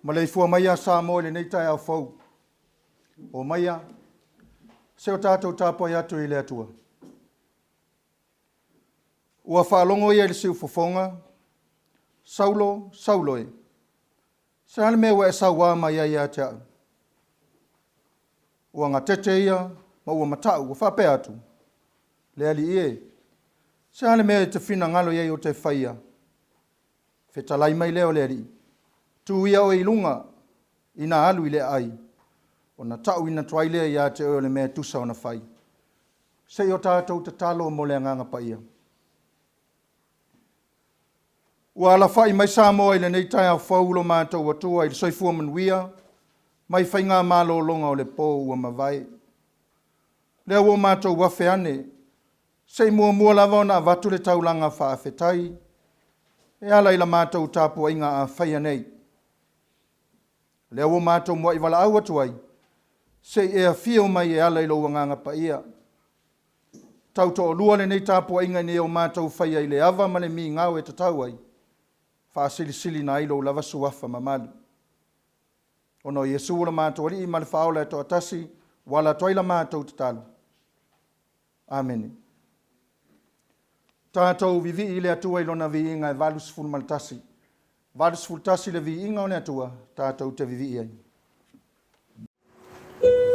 Malay fua maia sa mo le nei tai au fau. O maia, se o tātou tāpua i atu i le atua. Ua whaalongo ia le siu fofonga, saulo, sauloe. Se hane mea ua e saua mai ia ia te au. Ua ngā tete ia, ma ua matau, ua whape atu. Le ali ie, se hane mea te whina ngalo ia i o te whaia. Whetalai mai leo le ali. Tu ia o i lunga, ina alu i le ai. O na tau ina tuailea ia te o le mea tusa o na whai. Se o tātou te talo mo le nganga pa ia. Ua ala whai mai Samoa i le nei tai au whaulo mātou atua i le soifua manuia, mai whai ngā mālo longa o le pō ua mawai. Lea ua mātou wafe ane, se mua lava o na vatu le taulanga whaafetai, e ala i la mātou tāpua inga a whai anei. Lea ua mātou mua i wala au atuai, se e a fio mai e ala i lo nganga pa ia. Tau to o lua le nei tāpua inga ni o mātou whai ai le ava ma le mi ngau e tatau ai. Whaasili na ilo lava suafa mamalu. Ono Yesu ula mātou ali i male whaola e to atasi, wala toila mātou tatalu. Amen. Tātou vivi i le atua i lona vi inga e valus fulu maltasi. Valus fulu tasi le vi inga o le atua, tātou te vivi i ai. Oh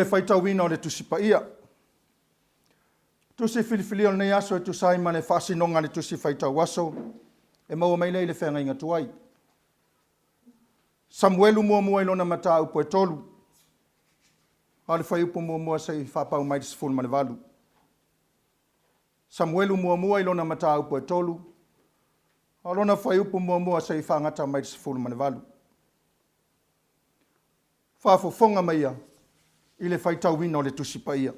le faitauina o le tusipaia. Tusi filifili o nei aso e tusai ma le whasinonga le tusi faitau aso, e maua mai le whenga inga tuai. Samuelu mua ilona mata upo e tolu, ale whai upo mua sei whapau mai tisifulu ma le valu. Samuelu mua ilona mata upo e tolu, alona whai upo mua sei whangata mai tisifulu ma le valu. Whafofonga maia, i le faitauina o le tusipaia.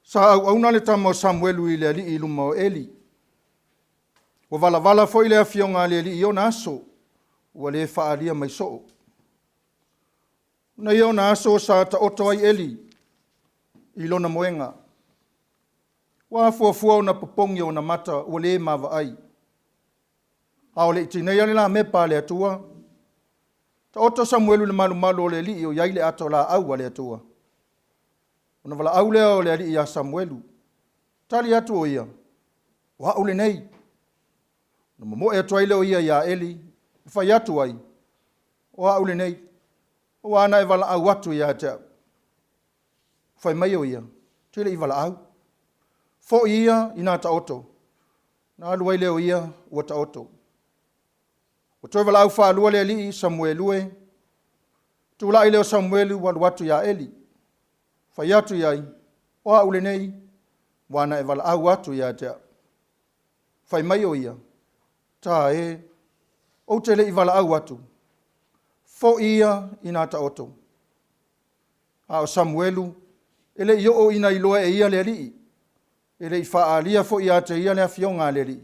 Sa auna le tamo Samuelu i le ali i luma o Eli. Wa vala foi le afionga le ali i ona aso, wa le whaalia mai soo. Na i ona aso sa ta oto ai Eli, i lona moenga. Wa fuafua ona popongi ona mata o le mawa ai. Ao le itinei ale la mepa le atua. Ta oto Samuelu le malu o le ali i o iai le ato la au le atua. Ona wala au lea o le ali ia Samuelu. Tali atu o ia. Wa ule nei. Na mo e atu ai leo ia ia Eli. Whai atu ai. Wa ule nei. Wa ana e wala au atu ia te. Whai mai o ia. Tile i wala au. Fo ia ina ta oto. Na alu ai leo ia ua ta oto. O toi wala au wha alua le ali Samuelu e. Tula ai leo Samuelu walu atu ia Eli. Whai atu iai, oa ule nei, wana e wala au atu ia te. Whai mai o ia, tā e, o te le i wala au atu. Fo ia ina ta oto. A o Samuelu, ele i o ina i loa e ia le ali. Ele i whaalia fo ia te ia le afionga le ali.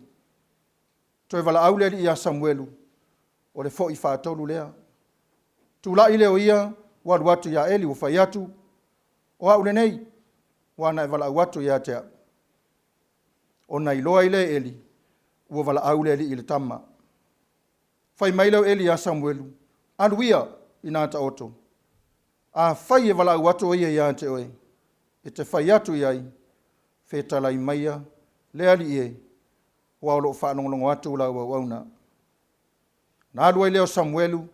Toi wala au le ali ia Samuelu, o le fo i whaatolu lea. Tula i leo ia, walu atu ia Eli o whai atu, oa ule nei, wana e wala watu ia tea. O nei loa ile Eli, ua wala au le Eli ile tama. Whai mailau Eli a Samuelu, aluia ina ta oto. A whai e wala watu ia ia te oe. E te whai atu iai, whetala i maia, le ali e, wa olo whanongonongo atu la ua wauna. Na alua leo Samuelu,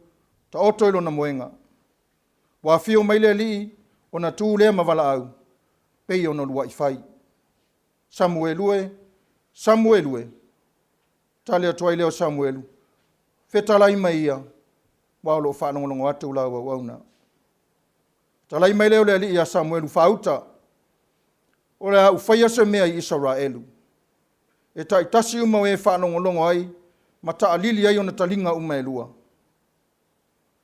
ta oto ilo na moenga. Wa fio maile Eli, ona tu le mawala au, pei ona lua i whai. Samuelu e, tale atuai leo Samuelu, whetala i mai ia, waulo whanongonongo atu la ua wauna. Talai mai leo le ali ia Samuelu whauta, o le au whaia se mea i Israelu. E ta itasi umau e whanongonongo ai, ma ta alili ai ona talinga uma e lua.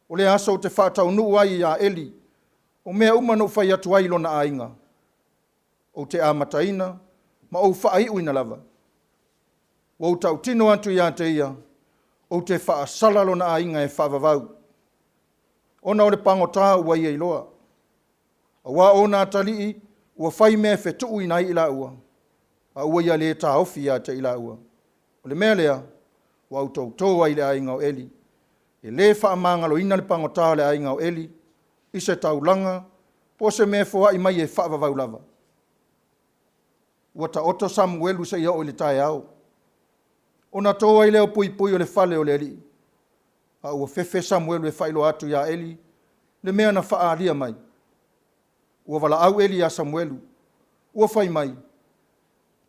O le aso te whatau nuu ai ia Eli, o mea uma no whai atu ai lona ainga. O te amataina, ma o whai uina lava. O tau tino atu ia te ia, o te wha sala lona ainga e whavavau. Ona o le pangota ua ia iloa. A wā o nā talii, ua whai mea whetu ina i ila ua. A ua ia le tā ofi ia te ila ua. O le mea lea, wa au tau tō ai le ainga o Eli. E le wha mangalo ina le pangota le ainga o Eli, i se taulanga, po se me foa i mai e whaavavau lava. Ua ta oto Samuelu se ia o le tae au. Ona toa i leo pui o le fale o le Eli. A ua fefe Samuelu e whailo atu ia Eli, le mea na whaalia mai. Ua wala au Eli a Samuelu, ua whai mai.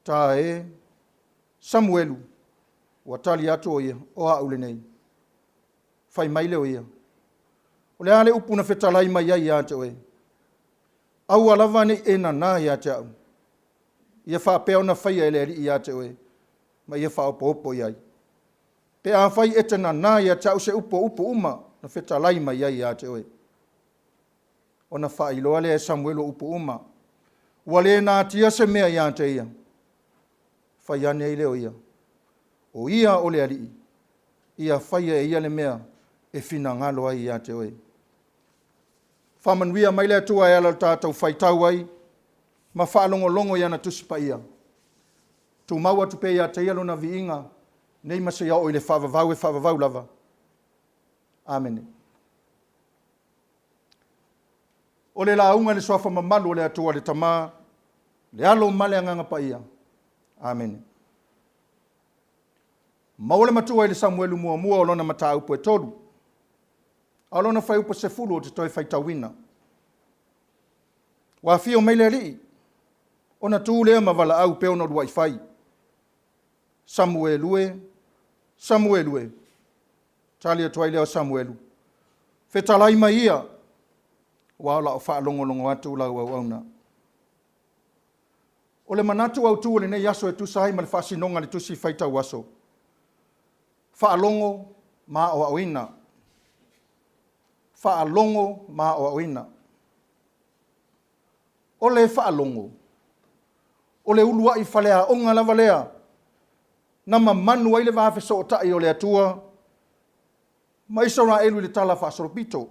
Ta e, Samuelu, ua tali atu o ia, o a ule nei. Whai mai leo ia. O le ale upuna whetalai mai ai ia te oe. Au alawa ni e na nā ia te au. Ia whapea ona whai e le ali ia te oe. Ma ia whaopo iai. Pe a whai e te na nā ia te au se upo uma na whetalai mai ai ia te oe. Ona whai loa le Samuelu upo uma. Ua le nā tia se mea ia te ia. Whai ane i leo ia. O ia o le ali. Ia whai e ia le mea e whina ngalo ai ia te oe. Whamanuia mai lea tua e ala tātou whaitau ai, ma whaalongolongo ia na tusipa ia. Tu maua tupe ia te ialo na viinga, nei masa ia o i le whavavau lava. Amen. O le launga le soafa mamalu o le atua le tama, le alo male anganga pa ia. Amen. Maole matua i le Samuelu mua o lona mata upo e tolu. Alona fai upa se fulu o te toi fai tawina. Wa fio mai le li. Ona tu lea mavala au pe ona ruai fai. Samuelue. Talia tuai leo Samuelu. Fetalai mai ia. Wa la o faa longo atu la au. O le manatu au tu le nei aso e tu sai ma le whasinonga le tusi whaita waso. Whaalongo ma o awina. Whaalongo ma o awina. O le whaalongo. O le ulua I whalea onga lava lea. Nama manu ai le wafe so o tai o le atua. Ma isora elu le tala whaasoropito.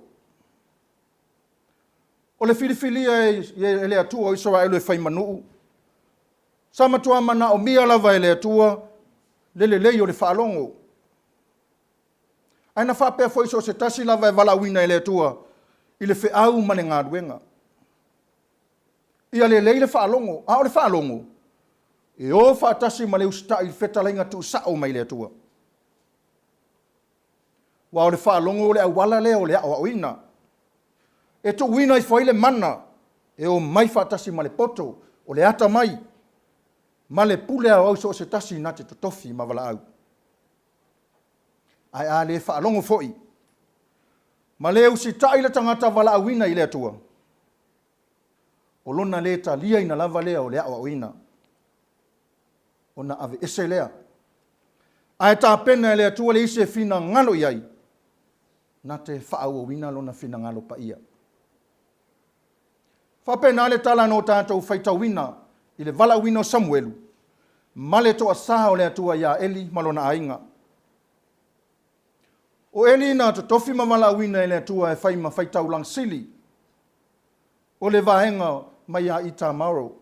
O le filifilia e le atua o isora elu e whaimanu. Sama tua mana o mia lava e le atua, lei o le whaalongo. Aina whapea foi so se tasi lava e walawina e le atua, I le whiau mane ngā ruenga. Ia lei le whaalongo, o le whaalongo. E o whaatasi ma le usta I whetalainga tu sao mai le atua. Wa o le whaalongo o le awala leo o le awawina. E tu wina I foi le mana, e o mai whaatasi ma le poto, o le ata mai. Ma le pule au so se tasi na te totofi ma wala au. Ai a le whaalongo foi. Ma le usi tai le tangata wala awina I le atua. O lona le ta lia ina lava lea o le awawina. O na ave ese lea. Ai ta pena le atua le ise fina ngalo iai. Na te whaawawina lona fina ngalo pa ia. Whapena le tala no tātou whaitawina. I le vala wino Samuelu, male toa saha o le atua ia Eli malona ainga. O Eli na to tofi ma vala wina I le atua e whai ma whaitau lang sili. O le vahenga mai a ita maro.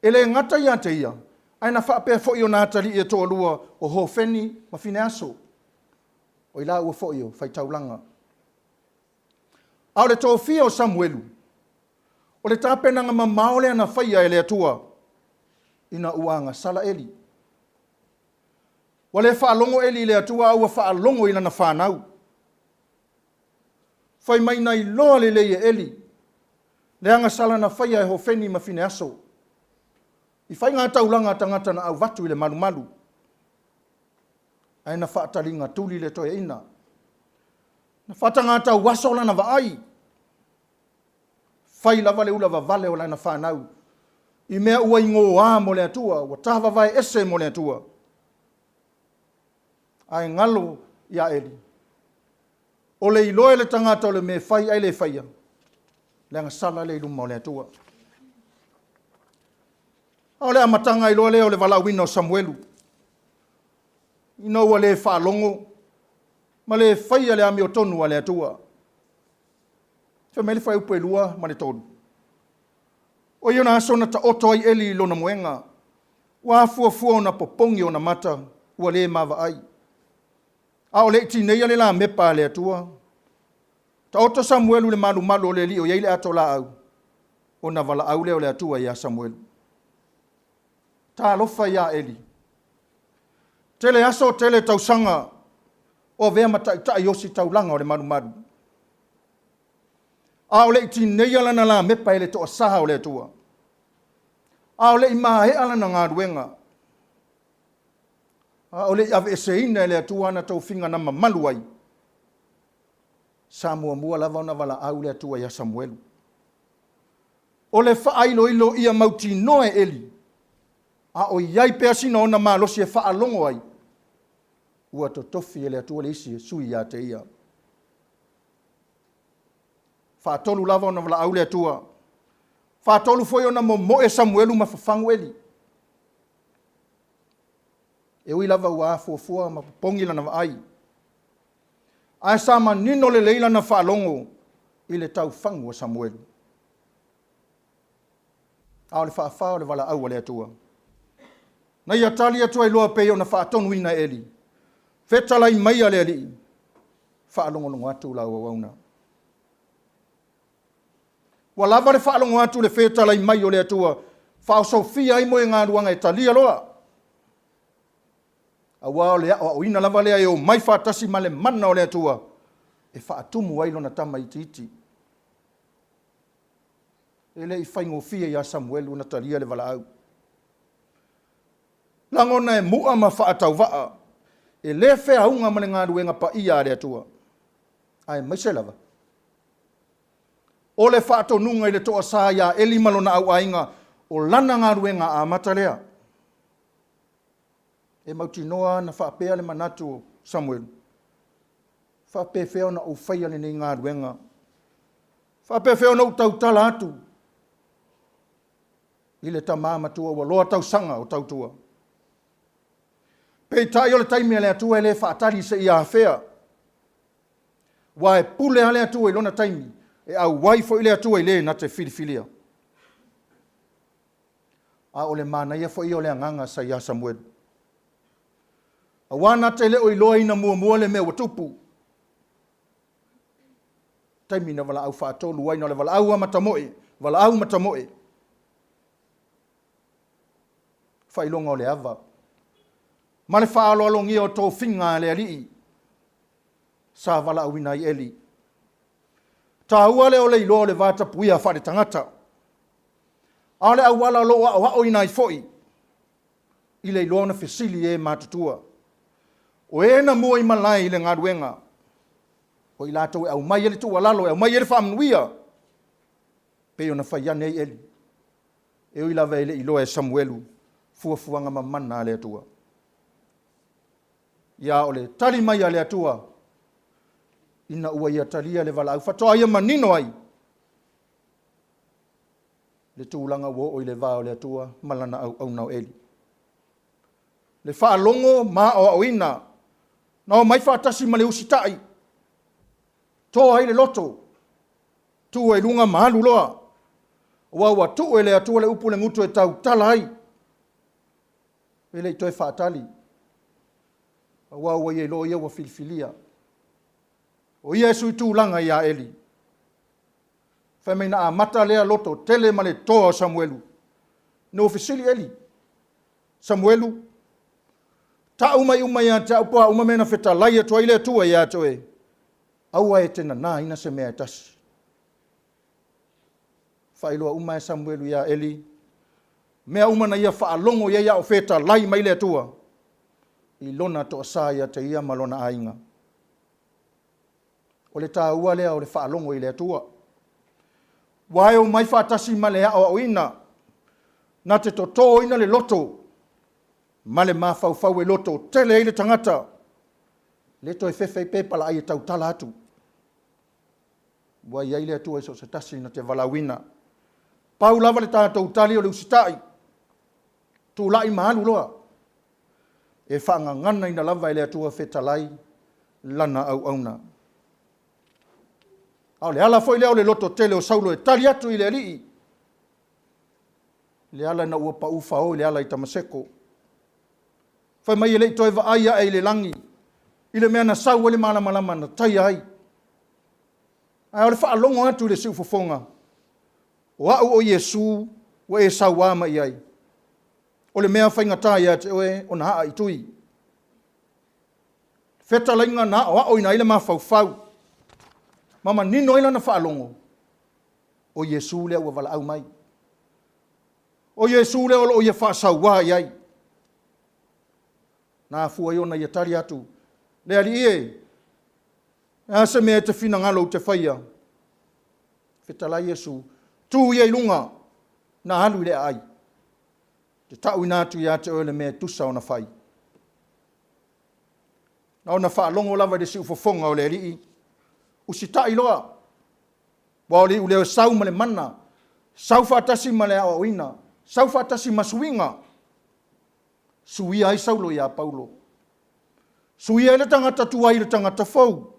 E le ngata ia te ia, aina whapea fo i o nātali e toa lua o Hofeni ma fine aso. O ila ua fo i o whaitau langa. Au le toa fia o Samuelu, o le tāpenanga ma maole ana whaia e le atua, ina uanga sala Eli. Wa le whaalongo Eli le atua au a whaalongo ina na whanau. Whai mai nei loa le leie Eli, le anga sala na whaia e Hofeni ma fine aso. I whai ngā taulanga tangata na au watu I le malu. Ai na whaatalinga tuli le toe ina. Na whatangata wasola na vaai. Fai lava le ulava vale o lana whanau. I mea ua ingoa mo le atua, wa tawa vai ese mo le atua. Ai ngalo ia Eli. O le iloe le tangata o le me fai ai le faia. Le anga sala le iluma o le atua. O le amatanga iloe le o le walawina o Samuelu. Ino ua le whaalongo. Ma le faia le ami o tonu a le atua. Fe mele fai upo lua ma le tonu. O iona aso na ta oto ai Eli lona moenga. Wa fua o na popongi o na mata ua le mawa ai. A o le iti neia le la mepa le atua. Ta oto Samuelu le malu o le li o yeile ato la au. O na vala au le o le atua ia Samuelu. Ta alofa ia Eli. Tele aso tele tausanga o vea mata yosi taulanga o le malu. A o le iti neia lana la mepa ele toa saha o le atua. A o le ima he alana ngā ruenga. A o le ave eseina ele atua na tau finga na mamalu ai. Samua mua lava ona wala au le atua ia Samuelu. O le whaailo ilo ia mauti noe Eli. A o iai pea sina ona malosi e whaalongo ai. Ua to tofi ele atua le isi e sui ia te ia. Whaatolu lava ona wala au le atua. Whaatolu foi ona mo e Samuelu ma whafangu Eli. E ui lava ua fua ma pongi lana wa ai. Ai sama nino le leila na whaalongo I le tau whangu o Samuelu. Ao le whaafao le wala au le atua. Na ia tali atua I loa peo na whaatonu ina Eli. Whetalai mai ale ali. Whaalongo atu la wauna. Wa lava le whaalongo atu le whetalai mai o le atua. Whao Sofia ai moe ngā ruanga e talia loa. A wao le o ina lava lea e o mai whaatasi ma le mana o le atua. e whaatumu wailo na tama iti. Ele I whaingofia ia Samuelu na talia le wala au. Langona e mua ma whaatau waa. E le whea hunga mane ngā ruenga pa ia are atua. Ai maise lava. O le whaato nunga I le toa saa ia Eli malona au ainga o lana ngā ruenga a matalea. E mauti noa na whaapea le manatu Samuelu. Whaapea whea na o whaia le nei ngā ruenga. Whaapea whea na o tautala atu. I le tamā matua wa loa tau sanga o tautua. Pei tai o le taimi ale atua e le whaatari se ia whea. Wa e pule ale atua I lona taimi. E au waifo I le atua I le na te filifilia. A o le mana ia fo I o le anganga sa ia Samuelu. A wana te le o I loa ina mua le mea watupu. Taimi na wala au whaatolu waina le wala au matamoe. Wala au matamoe. Whailonga o le ava. Ma le whaalolongi o tō whinga le alii. Sa wala awina I Eli. Tā ua le o le ilo le vata puia whare tangata. A le au wala loa o hao ina I foi. I le ilo na whisili e matutua. O e na mua I malai le ngā ruenga. O I lato e au mai ele tua lalo e au mai ele whaamnuia. Peo na whaiane I Eli. E o I lawe ele ilo e Samuelu. Fuafuanga mamana le atua. Ia ole tali mai ale atua. Ina ua ia talia le wala au whatoa ia manino ai. Le tūlanga wo o I le vao le atua malana au nao Eli. Le whaalongo maa o au ina. Nao mai whaatasi ma le usitai. Tō ai le loto. Tu e lunga mahalu loa. Wawa tu e le atua le upu le ngutu e tau tala ai. Ele toi whaatali. Wawa ia lo ia wa filifilia. O Yesu I tūlanga ia Eli. Whameina a mata lea loto tele ma le toa Samuelu. No ofisili Eli. Samuelu. Ta umai ia ta upua umamena feta laia tua ile tua ia toe. Aua e tena nā ina se mea e tasi. Whailoa umai Samuelu ia Eli. Mea umana ia whaalongo ia o feta lai mai le tua. I lona to sa ia te ia malona ainga. O le tā ua lea o le whaalongo I le tua. Wae o mai whaatasi ma le o ina. Na te toto ina le loto. Ma le mawhauwhau e loto. Tele I le tangata. Le to e whewhai pepala ai e tau tala atu. Wae ia le atua e so se tasi na te walawina. Pau lava le tātou tali o le usitai. Tu lai mahalu loa. E whaanga ngana ina lava ele atua whetalai lana au auna. Au le ala foi leo le loto tele o saulo e tali atu I le alii. Le ala na ua pa ufa o le ala I tamaseko. Whai mai ele I toi wa aia e le langi. I le mea na sau ele malama na tai ai. Ai o le whaalongo atu le siu fofonga. O au o Yesu o e sau ama I ai. O le mea whaingata ia te oe o na haa I tui. Wheta lainga na o ao ina ile maa whau. Mama nino ila na whaalongo. O Yesu lea ua wala au mai. O Yesu lea o ia whaasau waa iai. Nā fua iona ia tari atu. Lea li ie. Asa mea te whina ngalo te whaia. Wheta la Yesu. Tu iai lunga. Na halu lea ai. Te tau inatu ia te oe le mea tusa o na whai. Na o na whaalongo lava de si ufofonga o le rii. Usitai loa. Wa o le uleo sau ma le mana. Sau whaatasi ma le awa oina. Sau whaatasi ma suinga. Suia ai saulo ia Paulo. Suia le tangata tuai le tangata fau.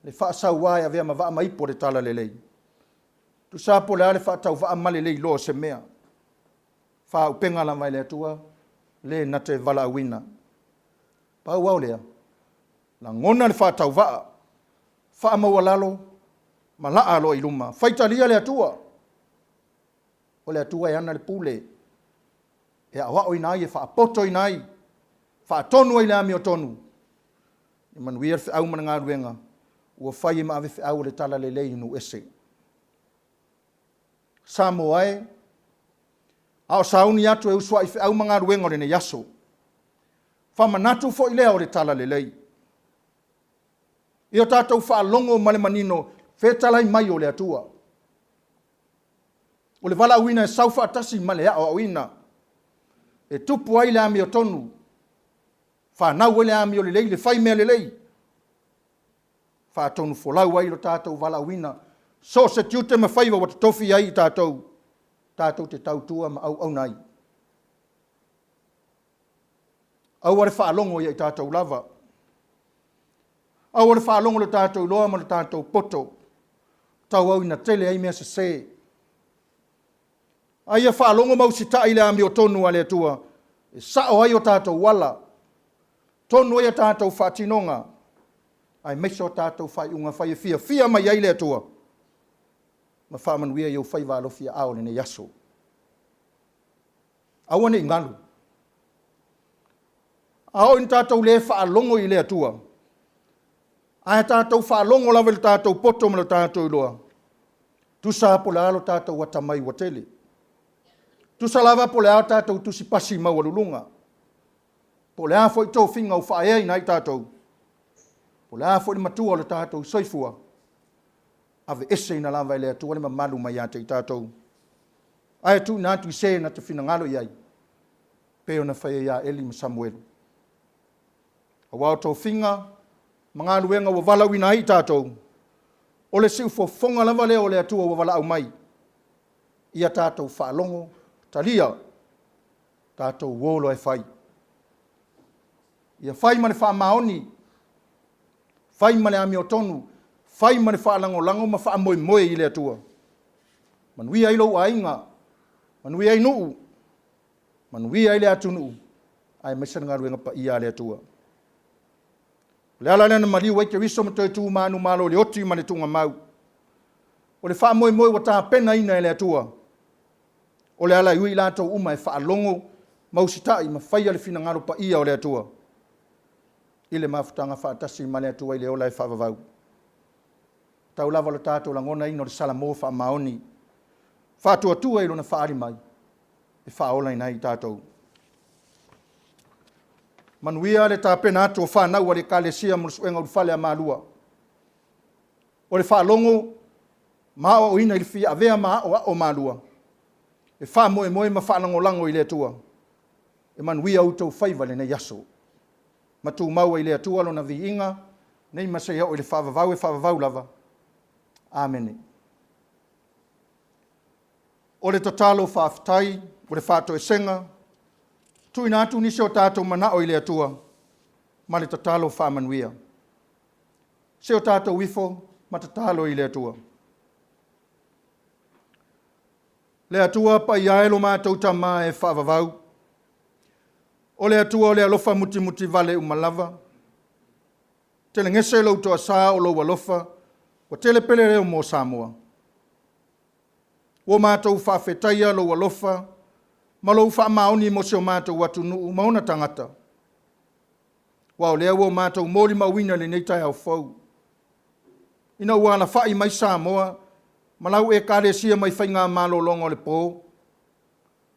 Le whaasau wai a vea ma vaa maipo le tala le lei. Tu sapo le ale whaatau vaa male lei lo se mea. Wha upenga la mai le atua. Le na te vala awina. Pau au lea. La ngona le whaatau vaa. Wha mawalalo. Ma laa alo I luma. Whaitalia le atua. O le atua e ana le pule. E awa o inai e wha poto inai. Wha tonu ai le ami o tonu. I manuia au mana ngā ruenga. ua whai ma ave au le tala le lei nu ese. Samoa e, ao sauni atu e usua i au mga ruengo le ne yaso. Whamanatu fo i lea o le tala le lei. I o tātou whaalongo male manino, whetalai mai o le atua. O le wala awina e saufa atasi male a o awina. E tupu ai le ami o tonu. Whanau le ami o le lei, le whai mea le lei. Whaatonu folau ai lo tātou wala awina. So se tiute ma whaiwa wata tofi ai tātou. Tātou te tautua ma au nai. Au are whaalongo i tātou lava. Au are whaalongo le tātou loa ma le tātou poto. Tau au ina tele ai mea se se. Ai a whaalongo mau si tai le ami o tonu ale atua. E sao ai o tātou wala. Tonu ai a tātou whaatinonga. Ai meso tātou whai unga whai e fia. Fia mai ai le atua. Ma whamanuia iau whai walo fia ao le ne yaso. Awane ingalu. Ao in tātou le whaalongo i le atua. Ai tātou whaalongo lawa le tātou poto ma le tātou iloa. Tusa po le alo tātou watamai watele. Tusa lava po le alo tātou tusi pasi mawalulunga. Po le afo i tau whinga u whaeai nai tātou. Po le afo i matua o le tātou soifua. Ave ese ina lava i le atua le mamalu mai ate i tātou. Ai tu nātu i se na te whinangalo iai. Peo na whaia ia Eli ma Samuelu. A wao tau whinga, mga luenga wa wala wina i tātou. O le siu fonga lava leo le atua wa wala au mai. Ia tātou whaalongo, talia, tātou wolo e whai. Ia whai mane wha maoni, whai mane ami o tonu, whai mane wha lango lango ma wha moe moe i le atua. Manui ai lau ainga, manui ai nuu, manui ai le atu nuu, ai mesa ngā ruenga pa ia le atua. Le ala lena mali wai ke riso matoi tu manu malo le oti mane tunga mau. O le wha moe moe wa tā pena ina le atua. O le ala iui lātou uma e wha longo mausitai ma whaia le fina ngaro pa ia o le atua. I le mafutanga wha atasi ma le atua i le ola e wha vavau. Tau lava le tātou langona ino le salamo wha maoni. Wha atua tua i lona wha ari mai. E wha ola ina i tātou. Manuia le tāpena atu o whanau a le kālesia mo le suenga u whale a mālua. O le whalongo, maa o ina i le fia avea maa o mālua. E wha moe moe ma whanango lango i le atua. E manuia utau whaiva le nei yaso. Matu maua i le atua lo na vi inga, nei masai hao i le whavavau e whavavau lava. Amene. O le tatalo whaafitai, o le whaato e senga, tui nā tu nisi o tātou mana o i le atua, ma le tatalo whaamanuia. Se o tātou wifo, ma tatalo i le atua. Le atua pa i aelo mātou tama e whaavavau. O le atua o le alofa muti muti vale umalava. Tele ngese lau toa sā o lau alofa, o tele pele reo mō Samoa. O mātou whaafetaia lau alofa, ma lou wha maoni mo seo mātou watu nuu mauna tangata. Wao lea wo mātou mōri mawina le neitai au fau. Ina ua ala whai mai Samoa, ma lau e kāre sia mai whainga mālo longo le pō.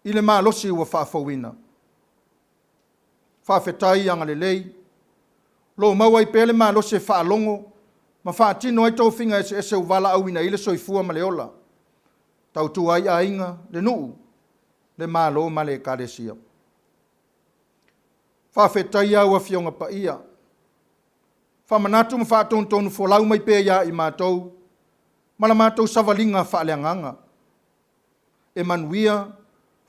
I le mālosi ua whaafauina. Whaafetai anga le lei. Lo mawai pele mālosi e whaalongo, ma whaatino ai tau whinga ese uwala auina i le soifua ma le ola. Tau tu ai a inga le nuu. Le malo ma le kāresia. Whawhetai au a fionga pa ia. Whamanatu ma whaatontonu wholau mai pēr ia i mātou, ma la mātou savalinga whaaleanganga. E manuia,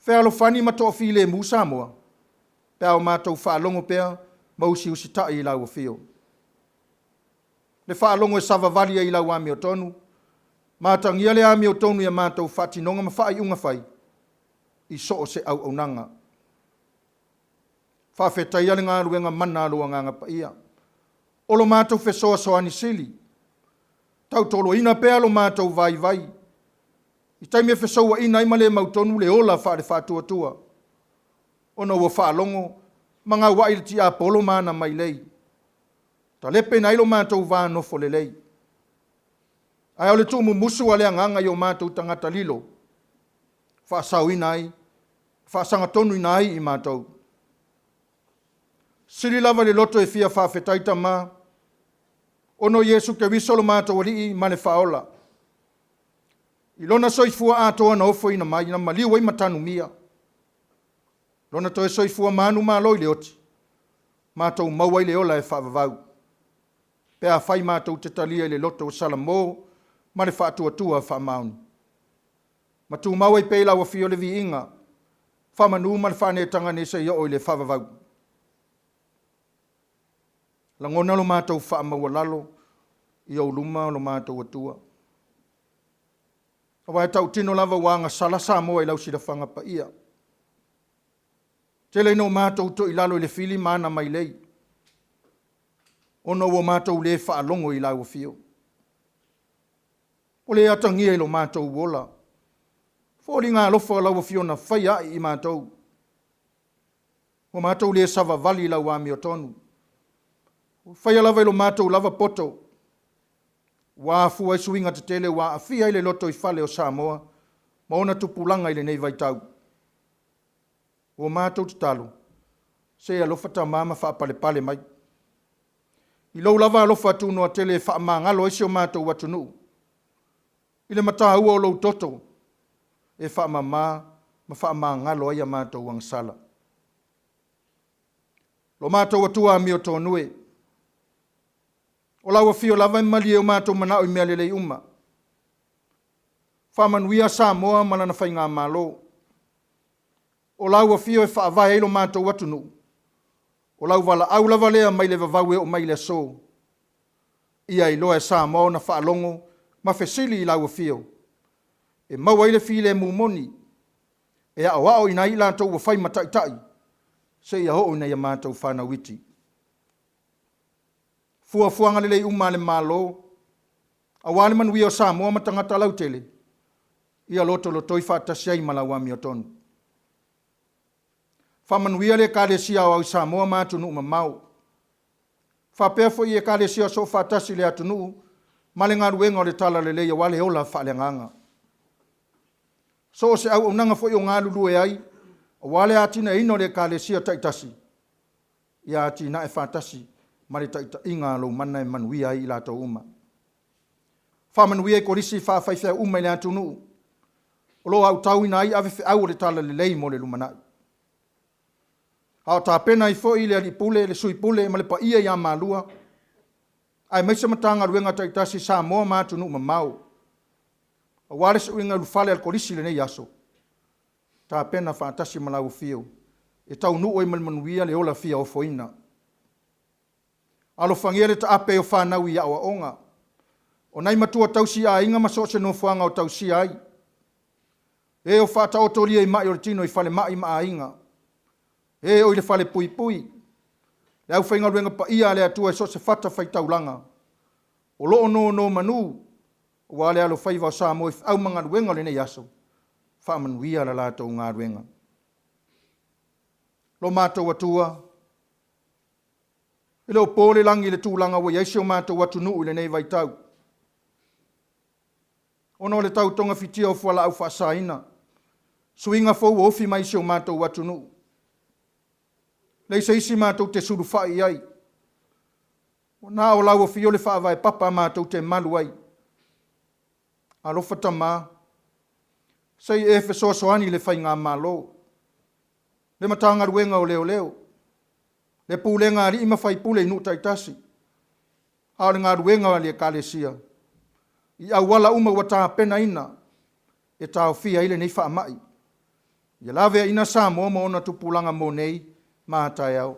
whealofani ma toa while mu Samoa, pēr au mātou whaalongo pēr, mausi usi tai i lau a fio. Le whaalongo e savavalia i lau ami o tonu, mātangia le ami o tonu i a mātou whatinonga ma whai unga whai. I so se au nanga. Whawhetai ale ngā ruenga mana alua nganga pa ia. Olo mātou whesoa soani sili. Tau tolo ina pēr lo mātou vai vai. I taimia whesoa ina ima le mautonu le ola whaare whātua tua. Ono ua whaalongo, mga waile ti apolo mana mai lei. Ta lepe na ilo mātou vānofo le lei. Ai ole tu musu wale anganga yo mātou tangata lilo. Whaasau inai, whaasanga tonu inai i mātou. Siri lava le loto e fia whawhetaita mā. Ono Yesu ke wisolo mātou wali mane whaola. I lona soifua atoa na ofo ina mai, na maliu wai matanu mia. Lona toe soifua manu mā loi le oti. Mātou mauai le ola e whaavavau. Pea whai mātou te talia le loto o Salamo, mane whaatua whaamauni. Matu mauai peila wa fio le vi inga, whamanu mane whanetanga ne se o le whaavavau. Langona lo mātou whaamaua lalo, i au luma lo mātou atua. Awai tau tino lava wanga sala Samoa i lau sida whanga pa ia. Tele no mātou to i lalo i le fili mana mai lei. Ono o mātou le whaalongo i lau fio. O le atangia i lo mātou wola. Fōri ngā lofa lau fio na whaia i mātou. O mātou le sava vali lau wami o tonu. Whaia lava i lo mātou lava poto. Wā fua i suinga te tele wā awhia i le loto i whale o Samoa. Ma ona tupulanga i le nei vai tau. O mātou te talo. Se alofa ta mama wha pale pale mai. I lau lava alofa atu noa tele wha mangalo isi o mātou watunu. I le mata ua o lau toto. E wha ma wha mangalo ai a mātou wangsala. Lo mātou atua mi o tōnue. O laua fio lava i mali o mātou manao i mea lelei uma. Whamanuia Samoa manana whai ngā mālo. O laua fio e whaavai eilo mātou watunu. O lau wala au lava lea mai le vavaue o mai le so. Ia i loa e Samoa na whaalongo ma fesili i laua fio. E maua i le file mumoni. E a wao ina i lātou wa whai mataitai. Se ia ho ina i a mātou whana witi. Fuafuanga lelei uma le malo. Awale manuia o Samoa matangata lau tele. Ia loto lo toi whaatasia i malawami o tonu. Whamanuia le kālesia o au Samoa mātunu uma mau. Whapea fo i e kālesia so whaatasi le atunu. Male ngā ruenga o le tala lelei a wale ola whaale nganga. So se au unanga fo i o ngā lulu e ai. Awale atina ino le kālesia taitasi. Ia atina e whaatasi. Mare taita inga lo mana e manuia i lato uma. Whamanuia e korisi whawhaiwhia uma i le atunu. O lo au tau ina ai ave au le tala le lei mo le lumanai. Ao tā pena i fo i le alipule, le sui pule, ma le pa ia i a malua. Ai maisa matanga ruenga taitasi Samoa mātunu ma mau. A wale se uinga lufale al korisi le nei aso. Tā pena whaatasi malau fio. E tau nuu i manuia le ola fia o foina. Alo whangia le ta ape o whanau i awa onga. O nei matua tausi a inga maso se no whanga o tausi ai. E o whata o tolia i mai o le tino i whale mai ma a inga. E o i le whale pui pui. Le au whainga ruenga pa ia le atua e so se whata whai taulanga. O loo no manu. O wale alo whaiva o Samoa i au manga ruenga le nei aso. Whamanuia la lato ngā ruenga. Lo mātou atua. Ele o pōle langi le tūlanga wa yaisi o mātou watu nuu le nei vai tau. Ono le tau tonga fitia o fuala au whaasaina. Suinga fau ofi mai si o mātou watu nuu. Leisa isi mātou te suru whai ai. O nā o lau o fio le whaavai papa mātou te malu ai. Alofa tamā. Sei e fe soasoani le whai ngā mālo. Le matanga ruenga o leo leo. Le pūlenga ari ima whai pule inu taitasi. Haore ngā ruenga li e kālesia. I au wala uma wa tā pena ina. E tāo fia ile nei wha mai. I lawe ina Samoa mo ona tupulanga mo nei. Mātai au.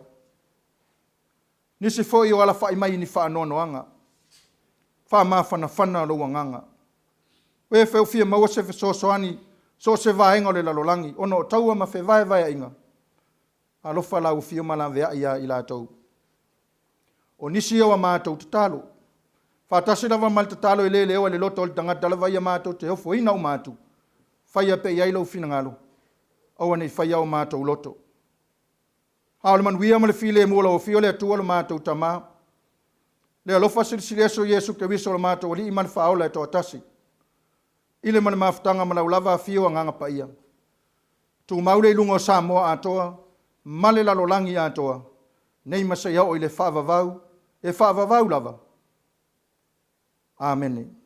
Nisi fo i o ala whai mai ni wha nonoanga. Wha maa whana lo wanganga. Ue wheu fia maua se soani. So se vaenga le lalolangi. Ono taua ma whe vai inga. Alofa lau fio malavea ia i lātou. O nisi au a mātou te talo. Whātasi lava mal te talo i le leo le loto o le tangata lava ia mātou te hofo ina o mātou. Whaia pe iai lau fina ngalo. Aua nei whaia o mātou loto. Hao le manuia ma le file e mua lau fio le atua lo mātou tamā. Le alofa silisileso Yesu Keriso le mato wali iman faola e toa tasi. Ile mana maftanga mana ulava fio anganga pa ia. Tu maule ilungo Samoa atoa, male lalolangi atoa, nei masaya o ile whaavavau, e whaavavau lava. Amen.